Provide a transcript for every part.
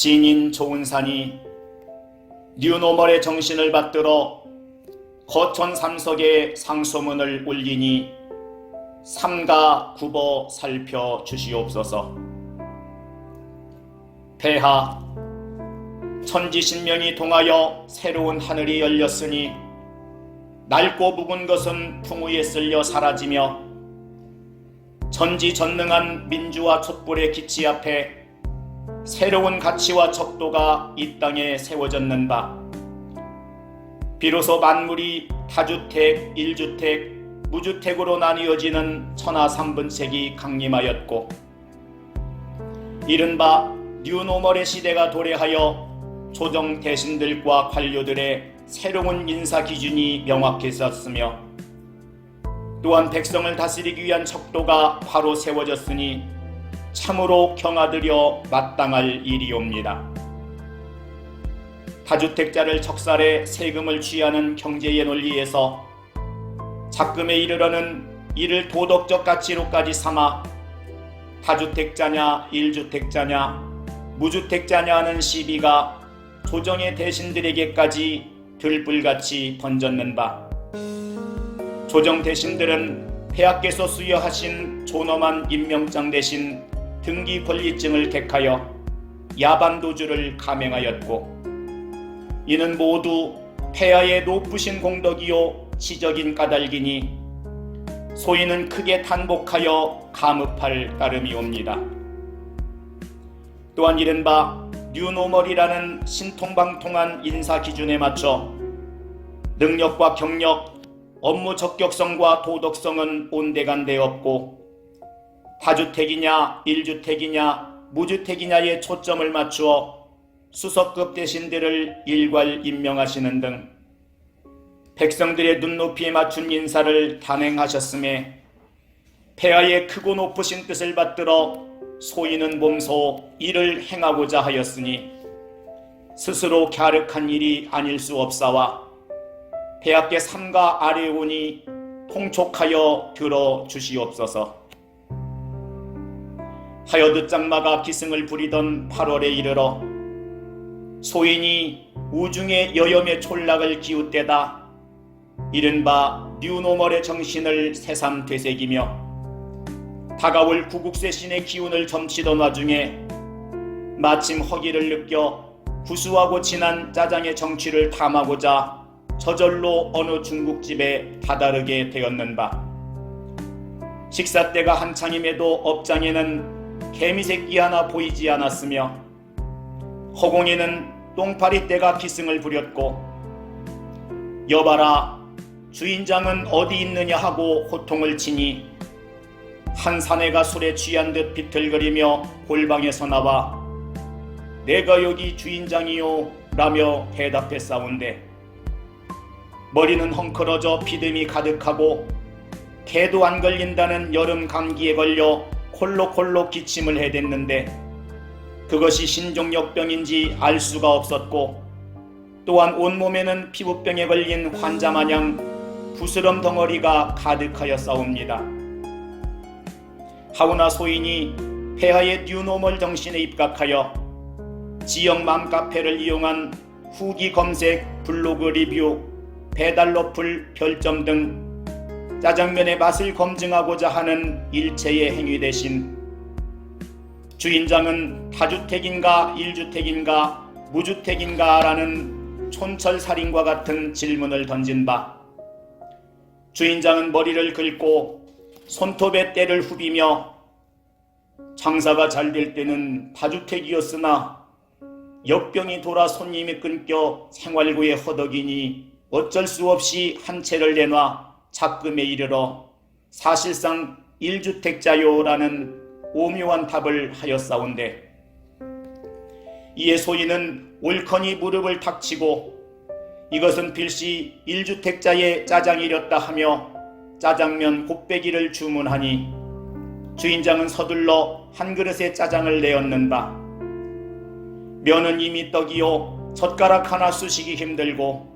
진인 조은산이 뉴노멀의 정신을 받들어 거천 삼석의 상소문을 올리니 삼가 굽어 살펴 주시옵소서. 폐하, 천지신명이 동하여 새로운 하늘이 열렸으니 낡고 묵은 것은 풍우에 쓸려 사라지며 전지전능한 민주와 촛불의 기치 앞에 새로운 가치와 척도가 이 땅에 세워졌는다. 비로소 만물이 다주택, 일주택, 무주택으로 나뉘어지는 천하 삼분책이 강림하였고 이른바 뉴노멀의 시대가 도래하여 조정 대신들과 관료들의 새로운 인사 기준이 명확해졌으며 또한 백성을 다스리기 위한 척도가 바로 세워졌으니 참으로 경아들여 마땅할 일이옵니다. 다주택자를 척살해 세금을 취하는 경제의 논리에서 작금에 이르러는 이를 도덕적 가치로까지 삼아 다주택자냐 일주택자냐 무주택자냐 하는 시비가 조정의 대신들에게까지 들불같이 번졌는다. 조정 대신들은 폐하께서 수여하신 존엄한 임명장 대신 등기 권리증을 객하여 야반도주를 감행하였고 이는 모두 폐하의 높으신 공덕이요 지적인 까닭이니 소인은 크게 탄복하여 감읍할 따름이옵니다. 또한 이른바 뉴노멀이라는 신통방통한 인사 기준에 맞춰 능력과 경력, 업무 적격성과 도덕성은 온데간데 없고 다주택이냐 일주택이냐 무주택이냐에 초점을 맞추어 수석급 대신들을 일괄 임명하시는 등 백성들의 눈높이에 맞춘 인사를 단행하셨음에 폐하의 크고 높으신 뜻을 받들어 소인은 몸소 이를 행하고자 하였으니 스스로 갸륵한 일이 아닐 수 없사와 폐하께 삼가 아뢰오니 통촉하여 들어주시옵소서. 하여듣장마가 기승을 부리던 8월에 이르러 소인이 우중의 여염의 촌락을 기웃대다 이른바 뉴노멀의 정신을 새삼 되새기며 다가올 구국쇄신의 기운을 점치던 와중에 마침 허기를 느껴 구수하고 진한 짜장의 정취를 탐하고자 저절로 어느 중국집에 다다르게 되었는바 식사 때가 한창임에도 업장에는 개미새끼 하나 보이지 않았으며 허공에는 똥파리 떼가 기승을 부렸고 여봐라 주인장은 어디 있느냐 하고 호통을 치니 한 사내가 술에 취한 듯 비틀거리며 골방에서 나와 내가 여기 주인장이요 라며 대답했사온데 머리는 헝클어져 비듬이 가득하고 개도 안 걸린다는 여름 감기에 걸려 콜록콜록 기침을 해댔는데 그것이 신종역병인지 알 수가 없었고 또한 온몸에는 피부병에 걸린 환자마냥 부스럼 덩어리가 가득하였사옵니다. 하오나 소인이 폐하의 뉴노멀 정신에 입각하여 지역 맘카페를 이용한 후기 검색, 블로그 리뷰, 배달 어플 별점 등 짜장면의 맛을 검증하고자 하는 일체의 행위 대신 주인장은 다주택인가 일주택인가 무주택인가 라는 촌철살인과 같은 질문을 던진 바 주인장은 머리를 긁고 손톱에 때를 후비며 장사가 잘 될 때는 다주택이었으나 역병이 돌아 손님이 끊겨 생활고에 허덕이니 어쩔 수 없이 한 채를 내놔 작금에 이르러 사실상 일주택자요라는 오묘한 답을 하였사온데 이에 소인은 옳거니 무릎을 탁 치고 이것은 필시 일주택자의 짜장이렸다 하며 짜장면 곱빼기를 주문하니 주인장은 서둘러 한 그릇의 짜장을 내었는다. 면은 이미 떡이요 젓가락 하나 쑤시기 힘들고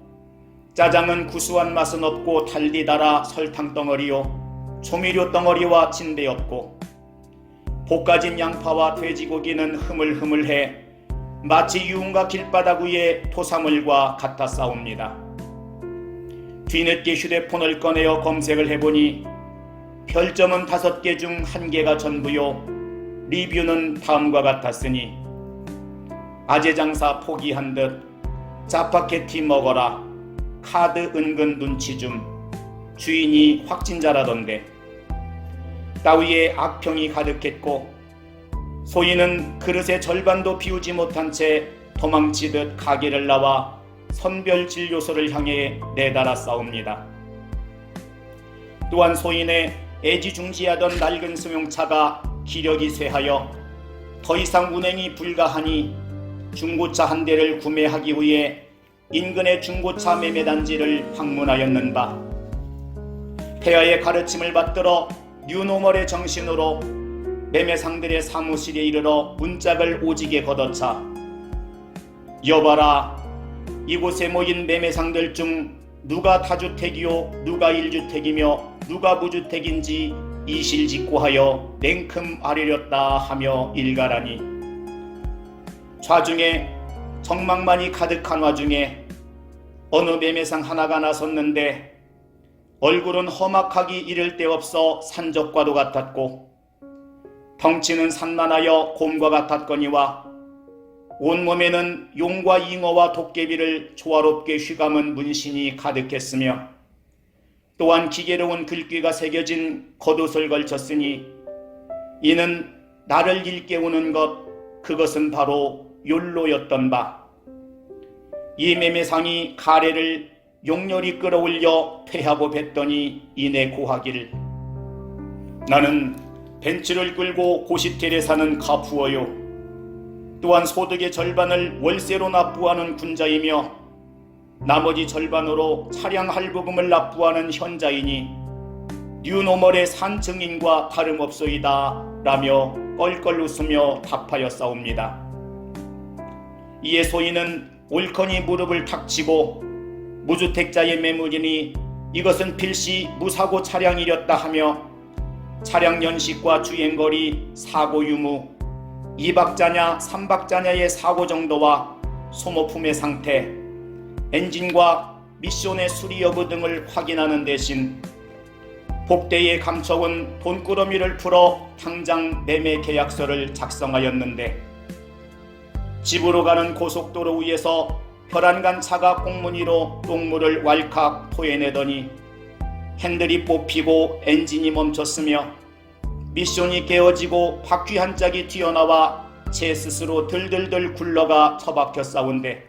짜장은 구수한 맛은 없고 달디 달아 설탕 덩어리요 조미료 덩어리와 진배였고 볶아진 양파와 돼지고기는 흐물흐물해 마치 유흥가 길바닥 위의 토사물과 같아 싸웁니다. 뒤늦게 휴대폰을 꺼내어 검색을 해보니 별점은 5개 중 1개가 전부요. 리뷰는 다음과 같았으니 아재장사 포기한 듯 짜파게티 먹어라, 카드 은근 눈치 좀, 주인이 확진자라던데 따위의 악평이 가득했고 소인은 그릇의 절반도 비우지 못한 채 도망치듯 가게를 나와 선별진료소를 향해 내달아 싸웁니다. 또한 소인의 애지중지하던 낡은 승용차가 기력이 쇠하여 더 이상 운행이 불가하니 중고차 한 대를 구매하기 위해 인근의 중고차 매매단지를 방문하였는가. 폐하의 가르침을 받들어 뉴노멀의 정신으로 매매상들의 사무실에 이르러 문짝을 오지게 걷어차 여봐라, 이곳에 모인 매매상들 중 누가 다주택이요 누가 일주택이며 누가 무주택인지 이실직고하여 냉큼 아뢰렸다 하며 일가라니. 좌중에 정막만이 가득한 와중에 어느 매매상 하나가 나섰는데 얼굴은 험악하기 이를 데 없어 산적과도 같았고 덩치는 산만하여 곰과 같았거니와 온몸에는 용과 잉어와 도깨비를 조화롭게 휘감은 문신이 가득했으며 또한 기계로운 글귀가 새겨진 겉옷을 걸쳤으니 이는 나를 일깨우는 것, 그것은 바로 욜로였던 바. 이 매매상이 가래를 용렬히 끌어올려 퇴하고 뱉더니 이내 고하기를 나는 벤츠를 끌고 고시텔에 사는 가부어요. 또한 소득의 절반을 월세로 납부하는 군자이며 나머지 절반으로 차량 할부금을 납부하는 현자이니 뉴노멀의 산 증인과 다름없소이다 라며 껄껄 웃으며 답하였사옵니다. 이에 소인은 옳거니 무릎을 탁 치고 무주택자의 매물이니 이것은 필시 무사고 차량이렸다 하며 차량 연식과 주행거리, 사고 유무, 2박자냐 3박자냐의 사고 정도와 소모품의 상태, 엔진과 미션의 수리 여부 등을 확인하는 대신 복대에 감춰온 돈꾸러미를 풀어 당장 매매 계약서를 작성하였는데 집으로 가는 고속도로 위에서 혈안간 차가 꽁무니로 똥물을 왈칵 토해내더니 핸들이 뽑히고 엔진이 멈췄으며 미션이 깨어지고 바퀴 한 짝이 튀어나와 제 스스로 들들들 굴러가 처박혀 싸운데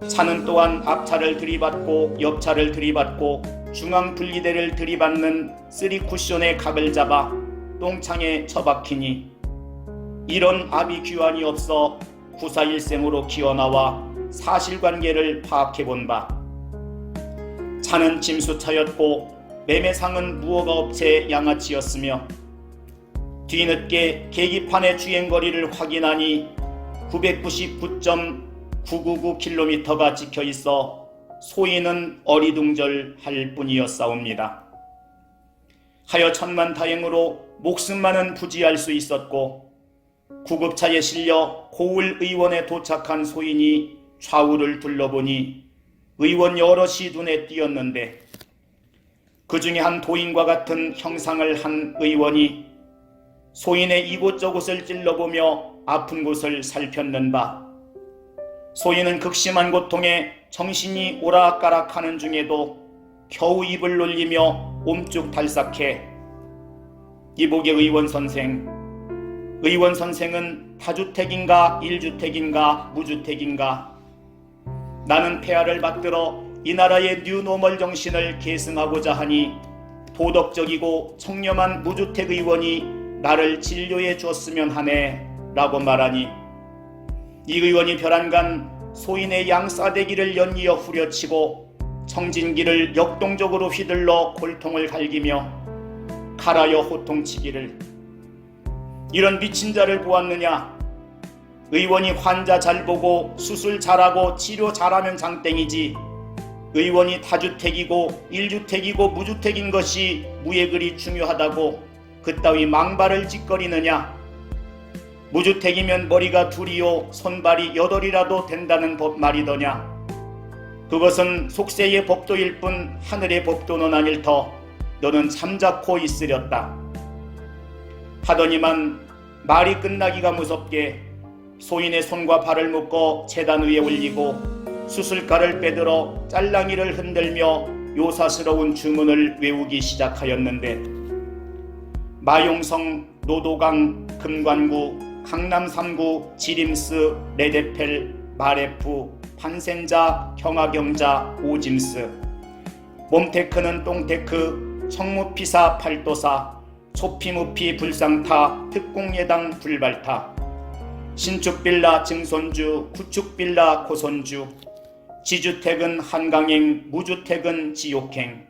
차는 또한 앞차를 들이받고 옆차를 들이받고 중앙 분리대를 들이받는 3쿠션의 각을 잡아 똥창에 처박히니 이런 아비규환이 없어 구사일생으로 기어나와 사실관계를 파악해본 바 차는 짐수차였고 매매상은 무허가 업체 양아치였으며 뒤늦게 계기판의 주행거리를 확인하니 999.999km가 찍혀있어 소인은 어리둥절할 뿐이었사옵니다. 하여 천만다행으로 목숨만은 부지할 수 있었고 구급차에 실려 고을 의원에 도착한 소인이 좌우를 둘러보니 의원 여럿이 눈에 띄었는데 그 중에 한 도인과 같은 형상을 한 의원이 소인의 이곳저곳을 찔러보며 아픈 곳을 살폈는 바 소인은 극심한 고통에 정신이 오락가락하는 중에도 겨우 입을 놀리며 옴쭉달싹해 이보게 의원 선생은 다주택인가 일주택인가 무주택인가 나는 폐하를 받들어 이 나라의 뉴노멀 정신을 계승하고자 하니 도덕적이고 청렴한 무주택 의원이 나를 진료해 주었으면 하네 라고 말하니 이 의원이 벼랑간 소인의 양싸대기를 연이어 후려치고 청진기를 역동적으로 휘둘러 골통을 갈기며 갈아여 호통치기를 이런 미친 자를 보았느냐. 의원이 환자 잘 보고 수술 잘하고 치료 잘하면 장땡이지 의원이 다주택이고 일주택이고 무주택인 것이 무에 그리 중요하다고 그따위 망발을 짓거리느냐. 무주택이면 머리가 둘이요 손발이 여덟이라도 된다는 법 말이더냐. 그것은 속세의 법도일 뿐 하늘의 법도는 아닐 터 너는 잠자코 있으렸다. 하더니만 말이 끝나기가 무섭게 소인의 손과 발을 묶어 제단 위에 올리고 수술가를 빼들어 짤랑이를 흔들며 요사스러운 주문을 외우기 시작하였는데 마용성, 노도강, 금관구, 강남 3구, 지림스, 레데펠, 마레프, 판센자, 경화경자, 오짐스, 몸테크는 똥테크, 청무피사, 팔도사, 초피무피, 불상타, 특공예당, 불발타, 신축빌라, 증손주, 구축빌라, 고손주, 지주택은 한강행, 무주택은 지옥행,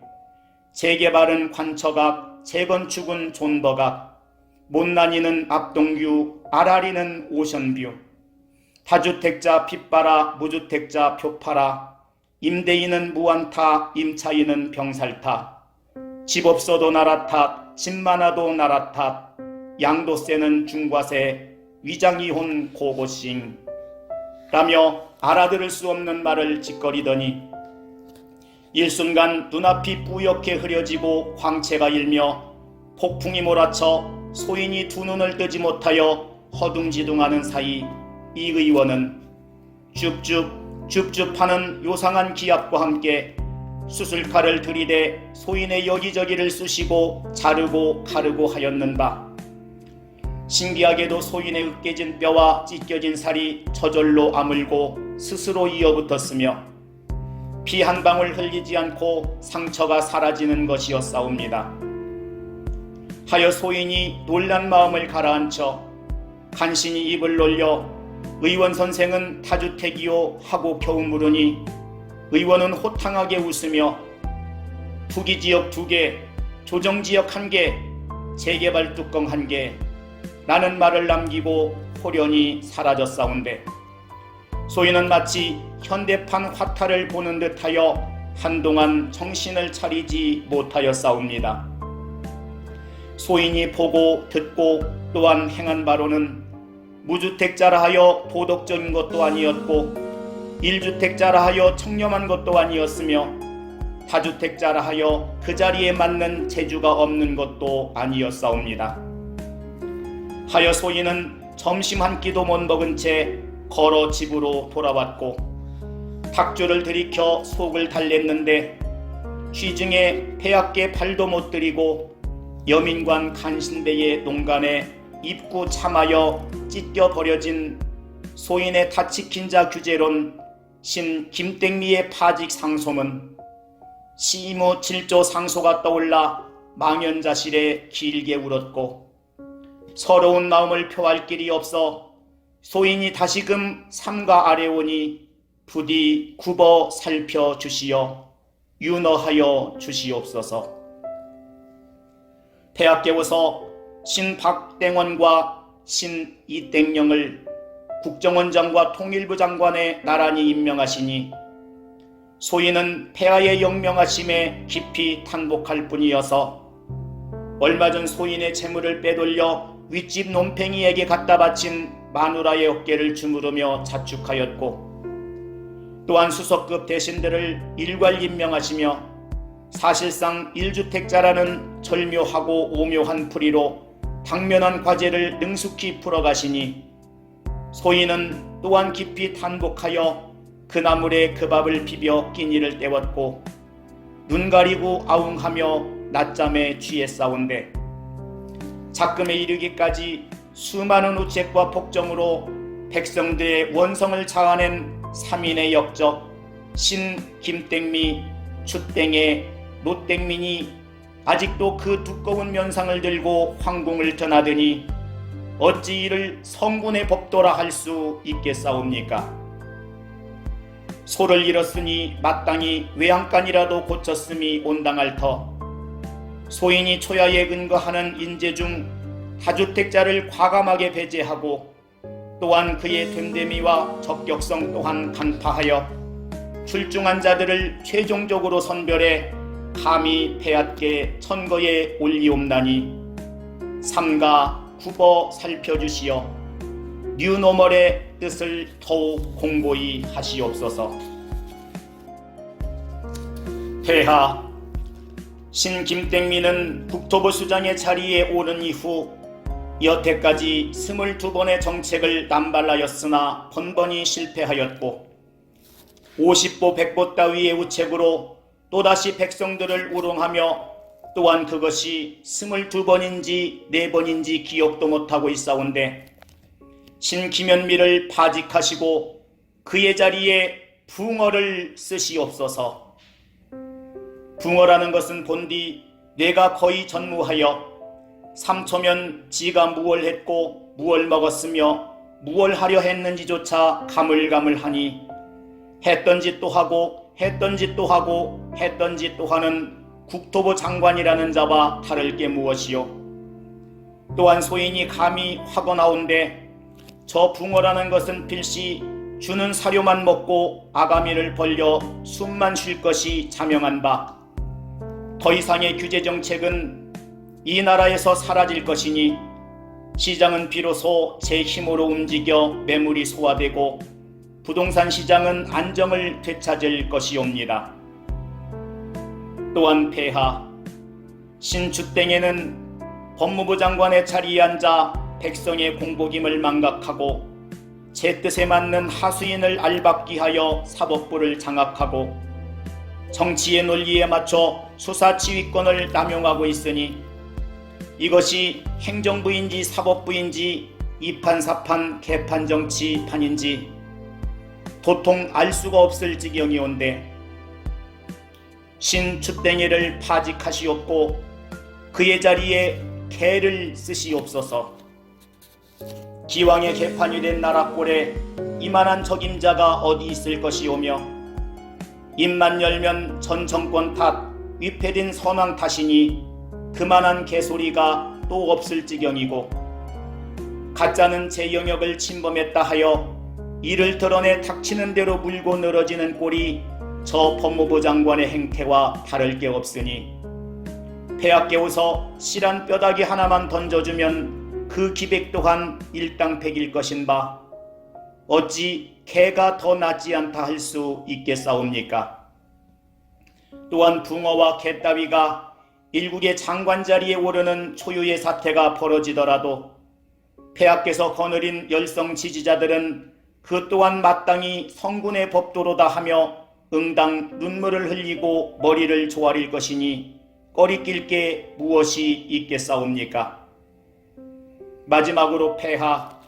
재개발은 관처각, 재건축은 존버각, 못난이는 압동규, 아라리는 오션뷰, 다주택자 핏바라, 무주택자 표파라, 임대인은 무안타, 임차인은 병살타, 집 없어도 나라 탓, 집 많아도 나라 탓, 양도세는 중과세, 위장이혼 고고싱 라며 알아들을 수 없는 말을 짓거리더니 일순간 눈앞이 뿌옇게 흐려지고 광채가 일며 폭풍이 몰아쳐 소인이 두 눈을 뜨지 못하여 허둥지둥하는 사이 이 의원은 줍줍하는 요상한 기압과 함께 수술칼을 들이대 소인의 여기저기를 쑤시고 자르고 가르고 하였는바 신기하게도 소인의 으깨진 뼈와 찢겨진 살이 저절로 아물고 스스로 이어붙었으며 피 한 방울 흘리지 않고 상처가 사라지는 것이었사옵니다. 하여 소인이 놀란 마음을 가라앉혀 간신히 입을 놀려 의원 선생은 다주택이요 하고 겨우 물으니 의원은 호탕하게 웃으며 투기지역 2개, 조정지역 1개, 재개발 뚜껑 1개 라는 말을 남기고 호련히 사라졌사온데 소인은 마치 현대판 화타를 보는 듯하여 한동안 정신을 차리지 못하였사옵니다. 소인이 보고 듣고 또한 행한 바로는 무주택자라 하여 도덕적인 것도 아니었고 1주택자라 하여 청렴한 것도 아니었으며 다주택자라 하여 그 자리에 맞는 재주가 없는 것도 아니었사옵니다. 하여 소인은 점심 한 끼도 못 먹은 채 걸어 집으로 돌아왔고 닭줄을 들이켜 속을 달랬는데 취중에 폐하께 발도 못 들이고 여민관 간신배의 농간에 입구 참하여 찢겨 버려진 소인의 다치킨 자 규제론 신 김땡미의 파직 상소문 시무 7조 상소가 떠올라 망연자실에 길게 울었고 서러운 마음을 표할 길이 없어 소인이 다시금 삼가 아래오니 부디 굽어 살펴주시어 윤허하여 주시옵소서. 폐하 깨워서 신 박땡원과 신 이땡영을 국정원장과 통일부 장관에 나란히 임명하시니 소인은 폐하의 영명하심에 깊이 탄복할 뿐이어서 얼마 전 소인의 재물을 빼돌려 윗집 논팽이에게 갖다 바친 마누라의 어깨를 주무르며 자축하였고 또한 수석급 대신들을 일괄 임명하시며 사실상 1주택자라는 절묘하고 오묘한 풀이로 당면한 과제를 능숙히 풀어가시니 소인은 또한 깊이 탄복하여 그 나물에 그 밥을 비벼 끼니를 때웠고 눈 가리고 아웅하며 낮잠에 취했사온데 작금에 이르기까지 수많은 우책과 폭정으로 백성들의 원성을 자아낸 3인의 역적 신 김땡미, 추땡의 노땡민이 아직도 그 두꺼운 면상을 들고 황궁을 전하더니 어찌 이를 성군의 법도라 할 수 있겠사옵니까? 소를 잃었으니 마땅히 외양간이라도 고쳤음이 온당할 터 소인이 초야에 근거하는 인재 중 다주택자를 과감하게 배제하고 또한 그의 됨됨이와 적격성 또한 간파하여 출중한 자들을 최종적으로 선별해 감히 폐하께 천거에 올리옵나니 삼가 굽어 살펴주시어 뉴노멀의 뜻을 더욱 공고히 하시옵소서. 폐하, 신 김땡미는 국토부 수장의 자리에 오른 이후 여태까지 22번의 정책을 남발하였으나 번번이 실패하였고 50보 100보 따위의 우책으로 또다시 백성들을 우롱하며 또한 그것이 22번인지 4번인지 기억도 못하고 있사온데 신 김현미를 파직하시고 그의 자리에 붕어를 쓰시옵소서. 붕어라는 것은 본디 내가 거의 전무하여 삼초면 지가 무얼 했고 무얼 먹었으며 무얼 하려 했는지조차 가물가물하니 했던 짓도 하고 했던 짓도 하고 했던 짓도 하는 국토부 장관이라는 자와 다를 게 무엇이요. 또한 소인이 감히 화거나온데 저 붕어라는 것은 필시 주는 사료만 먹고 아가미를 벌려 숨만 쉴 것이 자명한 바 더 이상의 규제 정책은 이 나라에서 사라질 것이니 시장은 비로소 제 힘으로 움직여 매물이 소화되고 부동산 시장은 안정을 되찾을 것이옵니다. 또한 폐하, 신주땡에는 법무부 장관의 자리에 앉아 백성의 공복임을 망각하고 제 뜻에 맞는 하수인을 알박기하여 사법부를 장악하고 정치의 논리에 맞춰 수사 지휘권을 남용하고 있으니 이것이 행정부인지 사법부인지 이판사판 개판정치판인지 도통 알 수가 없을 지경이온데 신추땡이를 파직하시옵고 그의 자리에 개를 쓰시옵소서. 기왕의 개판이 된 나라꼴에 이만한 적임자가 어디 있을 것이오며 입만 열면 전 정권 탓, 위패된 선왕 탓이니 그만한 개소리가 또 없을 지경이고 가짜는 제 영역을 침범했다 하여 이를 드러내 닥치는 대로 물고 늘어지는 꼴이 저 법무부 장관의 행태와 다를 게 없으니 폐하 깨워서 실한 뼈다귀 하나만 던져주면 그 기백 또한 일당백일 것인 바 어찌 개가 더 낫지 않다 할 수 있겠사옵니까? 또한 붕어와 개 따위가 일국의 장관 자리에 오르는 초유의 사태가 벌어지더라도 폐하께서 거느린 열성 지지자들은 그 또한 마땅히 성군의 법도로다 하며 응당 눈물을 흘리고 머리를 조아릴 것이니 꺼리낄 게 무엇이 있겠사옵니까? 마지막으로 폐하,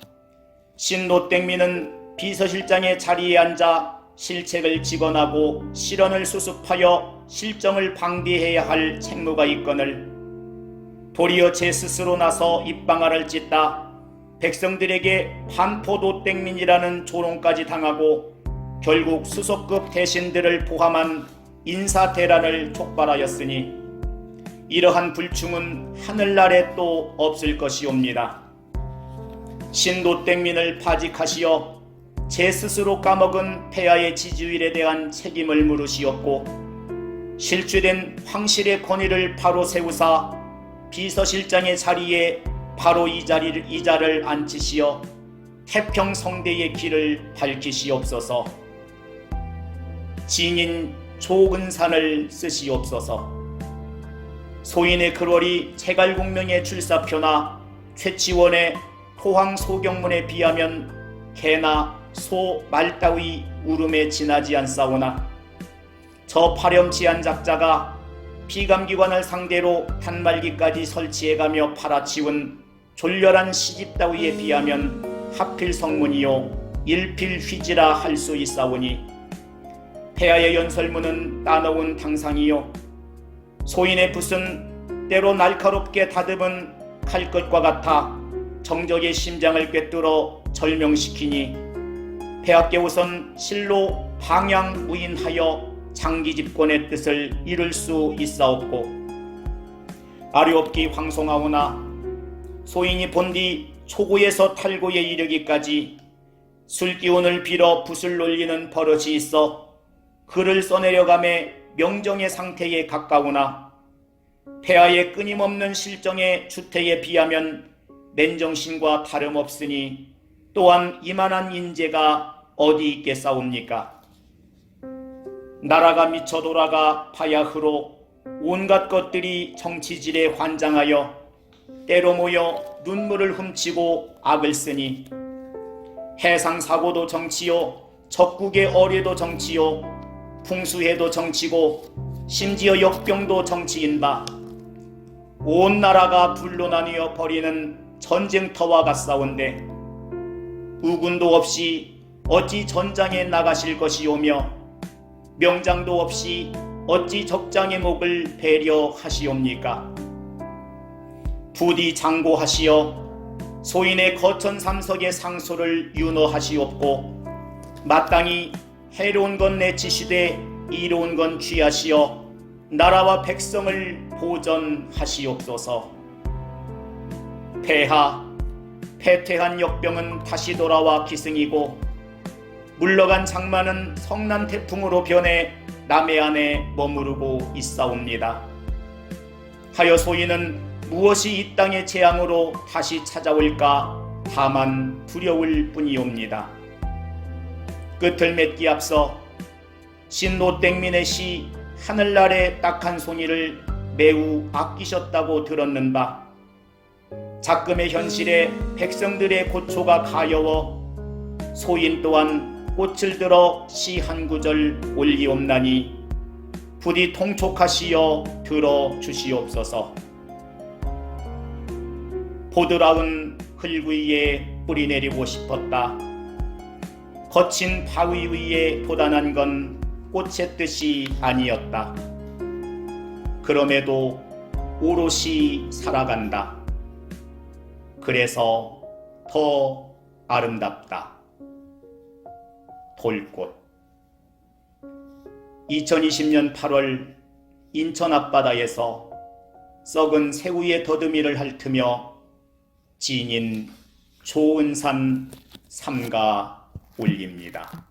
신노땡미는 비서실장의 자리에 앉아 실책을 직언하고 실언을 수습하여 실정을 방대해야 할 책무가 있거늘 도리어 제 스스로 나서 입방아를 찢다 백성들에게 반포도땡민이라는 조롱까지 당하고 결국 수석급 대신들을 포함한 인사대란을 촉발하였으니 이러한 불충은 하늘날에 또 없을 것이옵니다. 신노땡민을 파직하시어 제 스스로 까먹은 폐하의 지지율에 대한 책임을 물으시었고 실추된 황실의 권위를 바로 세우사 비서실장의 자리에 바로 이 자를 앉히시어 태평성대의 길을 밝히시옵소서. 진인 조근산을 쓰시옵소서. 소인의 글월이 제갈공명의 출사표나 최치원의 토황소경문에 비하면 개나 소, 말 따위 울음에 지나지 않사오나 저 파렴치한 작자가 피감기관을 상대로 단말기까지 설치해가며 팔아치운 졸렬한 시집 따위에 비하면 하필 성문이요 일필 휘지라 할 수 있사오니 폐하의 연설문은 따놓은 당상이요 소인의 붓은 때로 날카롭게 다듬은 칼끝과 같아 정적의 심장을 꿰뚫어 절명시키니 폐하께 우선 실로 방향무인하여 장기 집권의 뜻을 이룰 수 있사옵고 아뢰옵기 황송하오나 소인이 본디 초고에서 탈고에 이르기까지 술기운을 빌어 붓을 놀리는 버릇이 있어 글을 써내려감에 명정의 상태에 가까우나 폐하의 끊임없는 실정의 주태에 비하면 맨정신과 다름없으니 또한 이만한 인재가 어디 있겠사옵니까? 나라가 미쳐 돌아가 바야흐로 온갖 것들이 정치질에 환장하여 때로 모여 눈물을 훔치고 악을 쓰니 해상사고도 정치요, 적국의 어뢰도 정치요, 풍수해도 정치고 심지어 역병도 정치인 바 온 나라가 불로 나뉘어 버리는 전쟁터와 같사온데 우군도 없이 어찌 전장에 나가실 것이오며 명장도 없이 어찌 적장의 목을 배려하시옵니까? 부디 장고하시어 소인의 거천 삼석의 상소를 윤허하시옵고 마땅히 해로운 건 내치시되 이로운 건 취하시어 나라와 백성을 보전하시옵소서. 폐하, 패퇴한 역병은 다시 돌아와 기승이고 물러간 장마는 성난 태풍으로 변해 남해안에 머무르고 있사옵니다. 하여 소인은 무엇이 이 땅의 재앙으로 다시 찾아올까 다만 두려울 뿐이옵니다. 끝을 맺기 앞서 신노땡민의 시 하늘날의 딱한 송이를 매우 아끼셨다고 들었는 바 작금의 현실에 백성들의 고초가 가여워 소인 또한 꽃을 들어 시 한 구절 올리옵나니 부디 통촉하시어 들어주시옵소서. 보드라운 흙 위에 뿌리 내리고 싶었다. 거친 바위 위에 돋아난 건 꽃의 뜻이 아니었다. 그럼에도 오롯이 살아간다. 그래서 더 아름답다. 돌꽃. 2020년 8월 인천 앞바다에서 썩은 새우의 더듬이를 핥으며 지인인 조은산 삼가 올립니다.